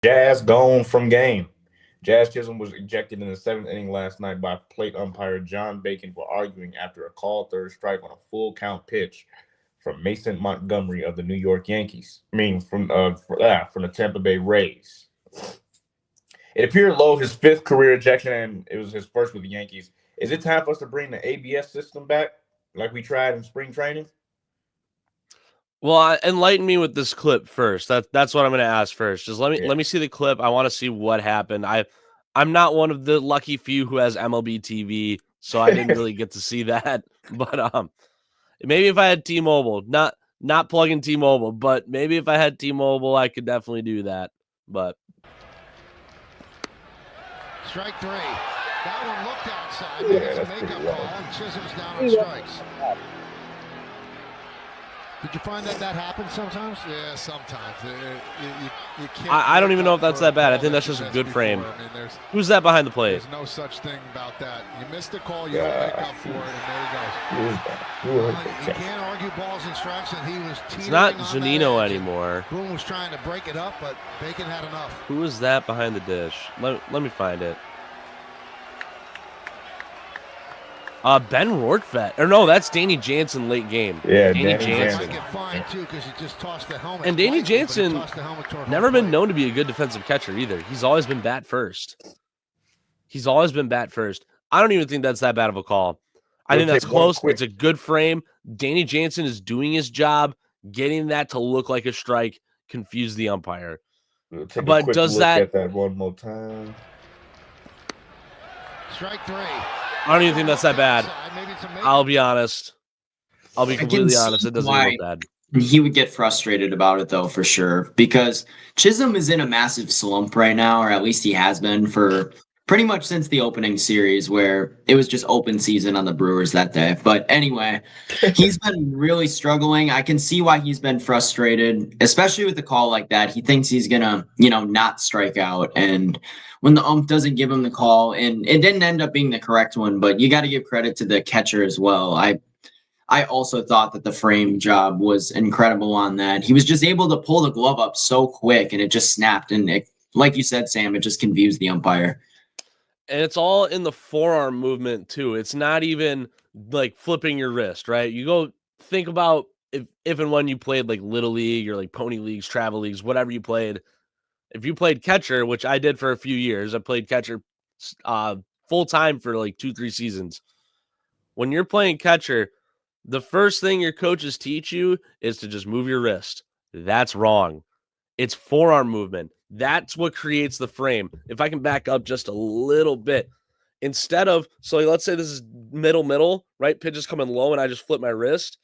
Jazz gone from game. Jazz Chisholm was ejected in the seventh inning last night by plate umpire John Bacon for arguing after a called third strike on a full count pitch from Mason Montgomery of the New York Yankees. I mean, from the Tampa Bay Rays. It appeared low his fifth career ejection, and it was his first with the Yankees. Is it time for us to bring the ABS system back, like we tried in spring training? Well, enlighten me with this clip first. That's what I'm going to ask first. Just Yeah. let me see the clip. I want to see what happened. I'm not one of the lucky few who has MLB TV, so I didn't really get to see that. But maybe if I had T-Mobile, not plugging T-Mobile, but maybe if I had T-Mobile, I could definitely do that. But strike three. That one looked outside. Yeah, It's a that's pretty makeup low. call. Chisholm's down on strikes. Did you find that happens sometimes? Yeah, sometimes. You can't I don't even know if that's for that bad. I call think that's you just a missed good frame. before. I mean, Who's that behind the plate? there's no such thing about that. You missed the call, you don't make up for it, and there he goes. Who is that? You can't argue balls and strikes, and he was teetering It's not on Zunino that edge, and anymore. Boone was trying to break it up, but Bacon had enough. Who is that behind the dish? Let me find it. Ben Rortvedt. Or no, that's Danny Jansen late game. Yeah, Danny Danny Jansen. Might get fined too because he just tossed the helmet. And Danny slightly, but he Jansen tossed the helmet toward home never been plate. known to be a good defensive catcher either. He's always been bat first. I don't even think that's that bad of a call. I think that's close. It's a good frame. Danny Jansen is doing his job, getting that to look like a strike, confuse the umpire. We'll take But a quick does look that- at that one more time. Strike three. I don't even think that's that bad. Maybe it's a makeup. I'll be honest. I'll be I can completely see honest. It doesn't why look bad. he would get frustrated about it, though, for sure, because Chisholm is in a massive slump right now, or at least he has been for pretty much since the opening series, where it was just open season on the Brewers that day. But anyway, he's been really struggling. I can see why he's been frustrated, especially with a call like that. He thinks he's gonna, not strike out, and when the ump doesn't give him the call, and it didn't end up being the correct one, but you got to give credit to the catcher as well. I also thought that the frame job was incredible on that. He was just able to pull the glove up so quick, and it just snapped. And like you said, Sam, it just confused the umpire. And it's all in the forearm movement too. It's not even like flipping your wrist, right? You go think about if and when you played like little league or like pony leagues, travel leagues, whatever you played. If you played catcher, which I did for a few years, I played catcher full time for like 2-3 seasons. When you're playing catcher, the first thing your coaches teach you is to just move your wrist. That's wrong. It's forearm movement. That's what creates the frame. If I can back up just a little bit, instead of, so let's say this is middle, right? Pitch is coming low and I just flip my wrist.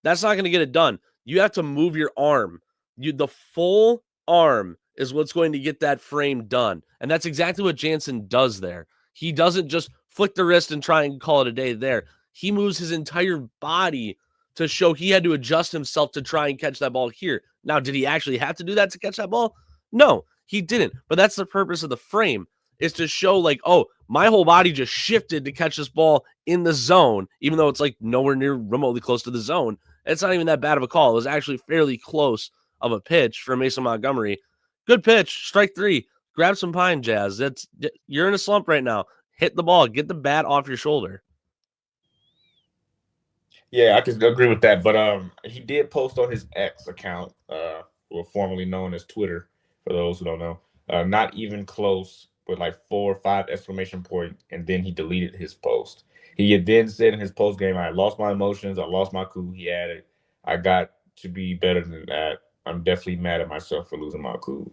That's not going to get it done. You have to move your arm. The full arm is what's going to get that frame done. And that's exactly what Jansen does there. He doesn't just flick the wrist and try and call it a day there. He moves his entire body to show he had to adjust himself to try and catch that ball here. Now, did he actually have to do that to catch that ball? No, he didn't. But that's the purpose of the frame, is to show like, oh, my whole body just shifted to catch this ball in the zone, even though it's like nowhere near remotely close to the zone. It's not even that bad of a call. It was actually fairly close of a pitch for Mason Montgomery. Good pitch, strike three. Grab some pine, Jazz. You're in a slump right now. Hit the ball. Get the bat off your shoulder. Yeah, I can agree with that. But he did post on his X account, or formerly known as Twitter, for those who don't know, not even close, with like 4 or 5 exclamation point, and then he deleted his post. He had then said in his post game, "I lost my emotions. I lost my cool." He added, "I got to be better than that. I'm definitely mad at myself for losing my cool."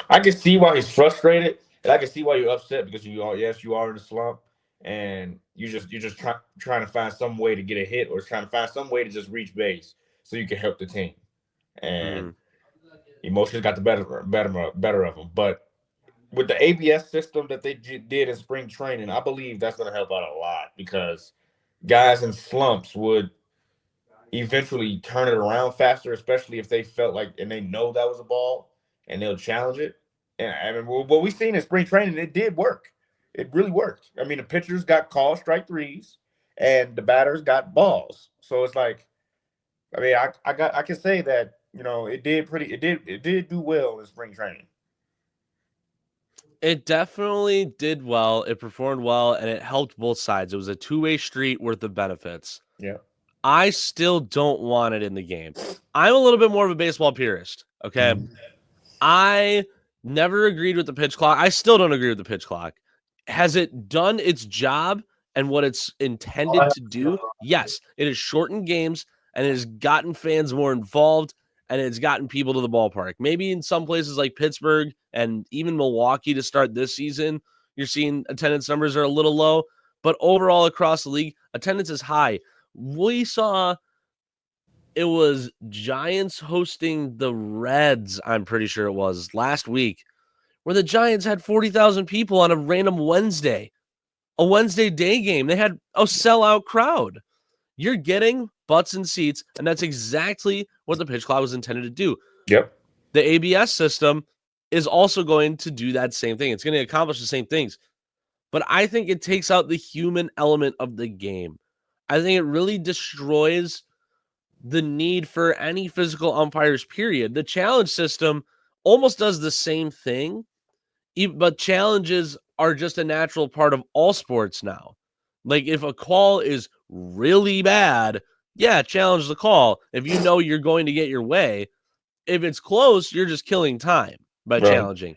I can see why he's frustrated, and I can see why you're upset because you are in a slump, and you're just trying to find some way to get a hit or trying to find some way to just reach base so you can help the team. And emotions got the better of them. But with the ABS system that they did in spring training, I believe that's going to help out a lot because guys in slumps would eventually turn it around faster, especially if they felt like and they know that was a ball and they'll challenge it. And I mean, what we seen in spring training, it did work. It really worked. I mean, the pitchers got called strike threes, and the batters got balls. So it's like, I mean, I can say that it did do well in spring training. It definitely did well. It performed well, and it helped both sides. It was a two-way street worth of benefits. Yeah. I still don't want it in the game. I'm a little bit more of a baseball purist, okay? I never agreed with the pitch clock. I still don't agree with the pitch clock. Has it done its job and what it's intended to do? Yes. It has shortened games, and it has gotten fans more involved, and it's gotten people to the ballpark. Maybe in some places like Pittsburgh and even Milwaukee to start this season, you're seeing attendance numbers are a little low, but overall across the league, attendance is high. We saw it was Giants hosting the Reds, I'm pretty sure it was, last week, where the Giants had 40,000 people on a random Wednesday, a Wednesday day game. They had a sellout crowd. You're getting butts and seats, and that's exactly what the pitch clock was intended to do. Yep. The ABS system is also going to do that same thing. It's going to accomplish the same things. But I think it takes out the human element of the game. I think it really destroys the need for any physical umpires, period. The challenge system almost does the same thing, but challenges are just a natural part of all sports now. Like if a call is really bad, yeah, challenge the call. If you know you're going to get your way, if it's close, you're just killing time by challenging.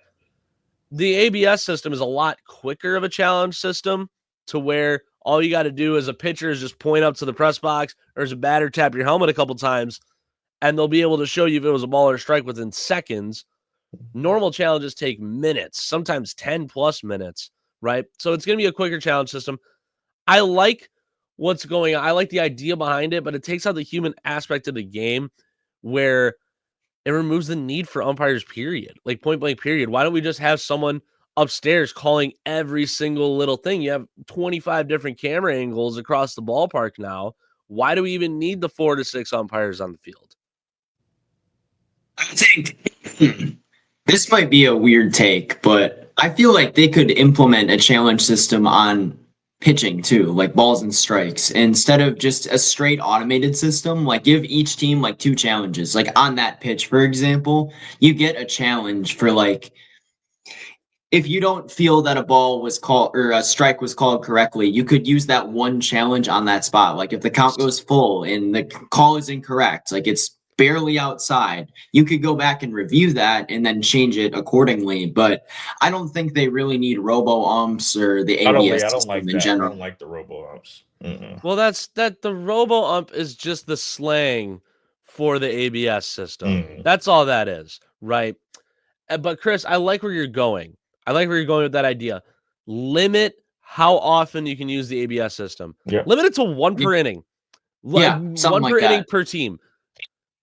The ABS system is a lot quicker of a challenge system to where all you got to do as a pitcher is just point up to the press box, or as a batter, tap your helmet a couple times, and they'll be able to show you if it was a ball or a strike within seconds. Normal challenges take minutes, sometimes 10 plus minutes, right? So it's going to be a quicker challenge system. I like what's going on. I like the idea behind it, but it takes out the human aspect of the game where it removes the need for umpires, period. Like point blank, period. Why don't we just have someone upstairs calling every single little thing? You have 25 different camera angles across the ballpark now. Why do we even need the 4 to 6 umpires on the field? I think this might be a weird take, but I feel like they could implement a challenge system on pitching too, like balls and strikes, instead of just a straight automated system. Like give each team like 2 challenges. Like on that pitch, for example, you get a challenge for like if you don't feel that a ball was called or a strike was called correctly, you could use that one challenge on that spot. Like if the count goes full and the call is incorrect, like it's barely outside, you could go back and review that and then change it accordingly. But I don't think they really need robo umps or the ABS I don't system like in that. general. I don't like the robo umps. Well, the robo ump is just the slang for the ABS system. That's all that is, right? But Chris, I like where you're going. I like where you're going with that idea. Limit how often you can use the ABS system. Yeah. Limit it to 1 per inning. Yeah, something 1 per like inning that. per team.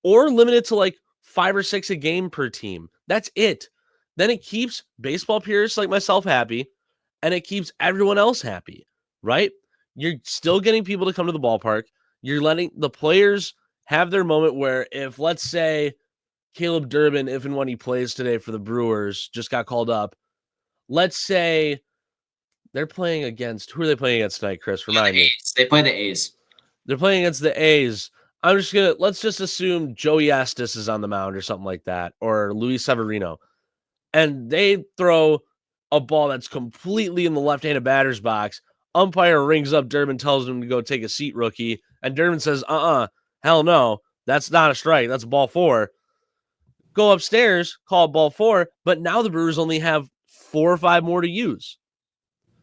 Or limit it to like 5 or 6 a game per team. That's it. Then it keeps baseball purists like myself happy, and it keeps everyone else happy, right? You're still getting people to come to the ballpark. You're letting the players have their moment where if, let's say, Caleb Durbin, if and when he plays today for the Brewers, just got called up. Let's say they're playing against, who are they playing against tonight, Chris? Remind me. They play the A's. They're playing against the A's. Let's just assume Joey Estes is on the mound or something like that, or Luis Severino. And they throw a ball that's completely in the left-handed batter's box. Umpire rings up Durbin, tells him to go take a seat, rookie. And Durbin says, hell no, that's not a strike. That's a ball 4. Go upstairs, call it ball 4, but now the Brewers only have 4 or 5 more to use.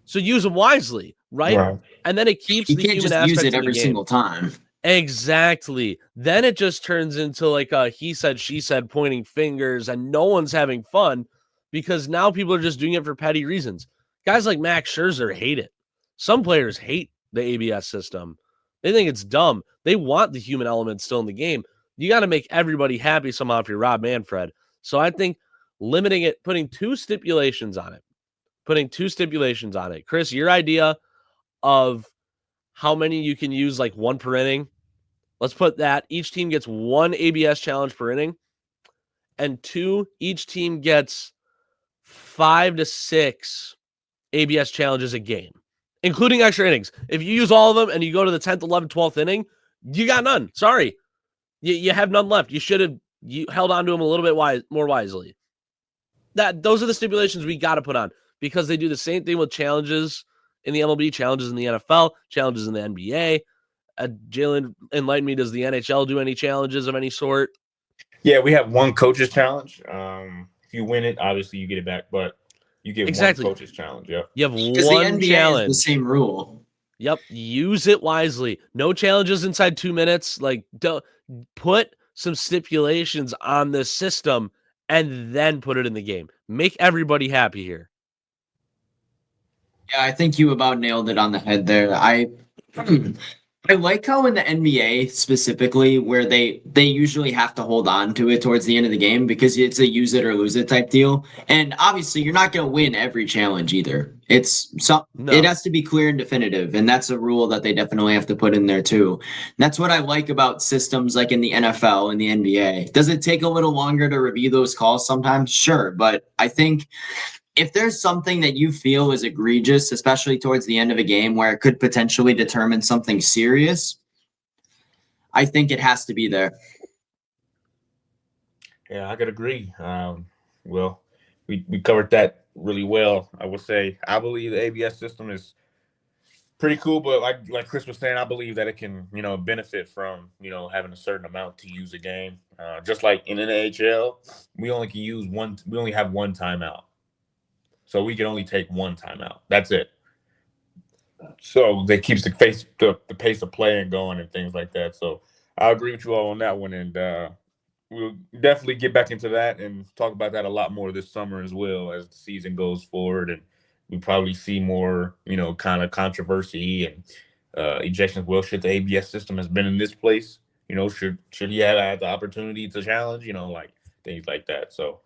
So use them wisely, right? And then it keeps You the can't human just use aspect it of the every game. single time. Exactly. Then it just turns into like a he said, she said, pointing fingers, and no one's having fun because now people are just doing it for petty reasons. Guys like Max Scherzer hate it. Some players hate the ABS system. They think it's dumb. They want the human element still in the game. You got to make everybody happy somehow if you're Rob Manfred. So I think limiting it, putting 2 stipulations on it. Chris, your idea of how many you can use, like 1 per inning, let's put that. Each team gets 1 ABS challenge per inning. And 2, each team gets 5 to 6 ABS challenges a game, including extra innings. If you use all of them and you go to the 10th, 11th, 12th inning, you got none. Sorry. You have none left. You should have held on to them a little bit more wisely. those are the stipulations we got to put on, because they do the same thing with challenges in the MLB, challenges in the NFL, challenges in the NBA. Jalen, enlighten me, does the NHL do any challenges of any sort? Yeah, we have one coach's challenge. If you win it, obviously you get it back, but you get Exactly. one coach's challenge. Yep. You have Because the one NBA challenge. is the same rule. Yep. Use it wisely. No challenges inside 2 minutes. Like, don't put some stipulations on this system and then put it in the game. Make everybody happy here. Yeah, I think you about nailed it on the head there. I like how in the NBA specifically, where they usually have to hold on to it towards the end of the game because it's a use it or lose it type deal. And obviously, you're not going to win every challenge either. It has to be clear and definitive, and that's a rule that they definitely have to put in there too. And that's what I like about systems like in the NFL and the NBA. Does it take a little longer to review those calls sometimes? Sure, but I think if there's something that you feel is egregious, especially towards the end of a game where it could potentially determine something serious, I think it has to be there. Yeah, I could agree. Well, we covered that really well. I would say I believe the ABS system is pretty cool, but like Chris was saying, I believe that it can benefit from having a certain amount to use a game. Just like in the NHL, we only can use one. We only have one timeout. So we can only take one timeout. That's it. So that keeps the pace of playing going and things like that. So I agree with you all on that one, and we'll definitely get back into that and talk about that a lot more this summer as well as the season goes forward, and we probably see more kind of controversy and ejections. Well, should the ABS system has been in this place? Should he have had the opportunity to challenge? Like things like that. So